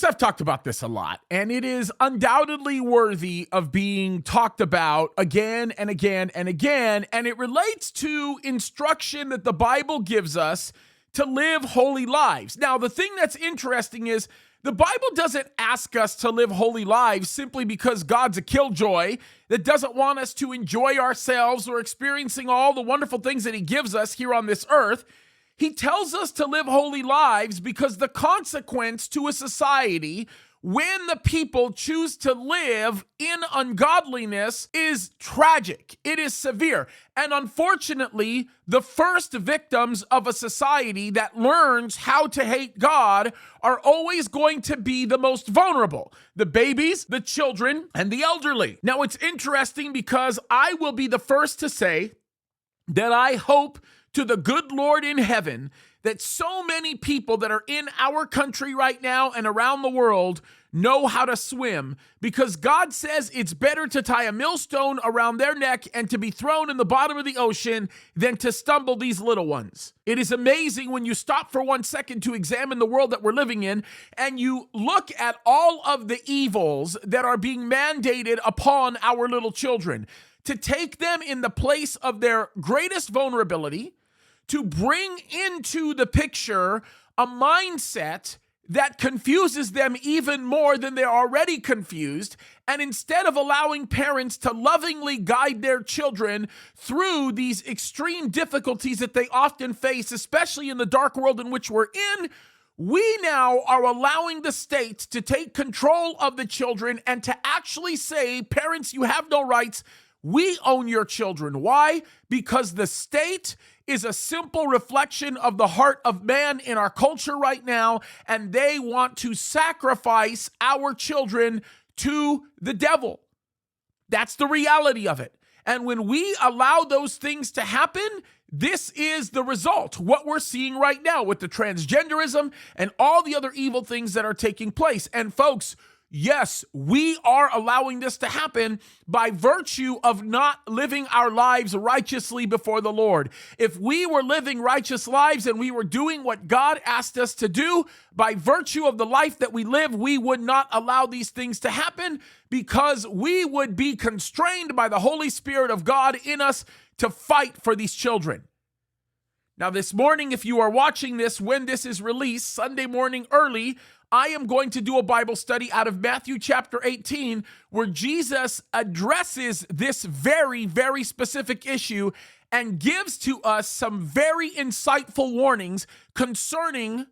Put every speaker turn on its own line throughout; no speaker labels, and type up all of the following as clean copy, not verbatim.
Folks, I've talked about this a lot, and it is undoubtedly worthy of being talked about again and again and again, and it relates to instruction that the Bible gives us to live holy lives. Now, the thing that's interesting is the Bible doesn't ask us to live holy lives simply because God's a killjoy that doesn't want us to enjoy ourselves or experiencing all the wonderful things that he gives us here on this earth. He tells us to live holy lives because the consequence to a society when the people choose to live in ungodliness is tragic. It is severe. And unfortunately, the first victims of a society that learns how to hate God are always going to be the most vulnerable: the babies, the children, and the elderly. Now, it's interesting because I will be the first to say that I hope to the good Lord in heaven that so many people that are in our country right now and around the world know how to swim, because God says it's better to tie a millstone around their neck and to be thrown in the bottom of the ocean than to stumble these little ones. It is amazing when you stop for 1 second to examine the world that we're living in and you look at all of the evils that are being mandated upon our little children, to take them in the place of their greatest vulnerability, to bring into the picture a mindset that confuses them even more than they're already confused. And instead of allowing parents to lovingly guide their children through these extreme difficulties that they often face, especially in the dark world in which we're in, we now are allowing the state to take control of the children and to actually say, parents, you have no rights. We own your children. Why? Because the state is a simple reflection of the heart of man in our culture right now, and they want to sacrifice our children to the devil. That's the reality of it. And when we allow those things to happen, this is the result, what we're seeing right now with the transgenderism and all the other evil things that are taking place. And folks, yes, we are allowing this to happen by virtue of not living our lives righteously before the Lord. If we were living righteous lives and we were doing what God asked us to do, by virtue of the life that we live, we would not allow these things to happen, because we would be constrained by the Holy Spirit of God in us to fight for these children. Now, this morning, if you are watching this when this is released, Sunday morning early, I am going to do a Bible study out of Matthew chapter 18, where Jesus addresses this very, very specific issue and gives to us some very insightful warnings concerning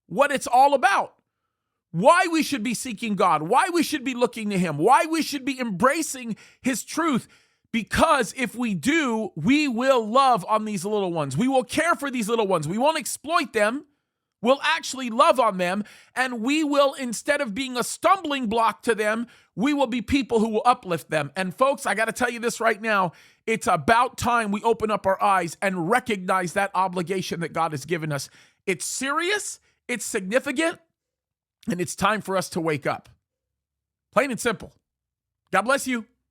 what it's all about. Why we should be seeking God, why we should be looking to him, why we should be embracing his truth. Because if we do, we will love on these little ones. We will care for these little ones. We won't exploit them. We'll actually love on them, and we will, instead of being a stumbling block to them, we will be people who will uplift them. And folks, I got to tell you this right now, it's about time we open up our eyes and recognize that obligation that God has given us. It's serious, it's significant, and it's time for us to wake up. Plain and simple. God bless you.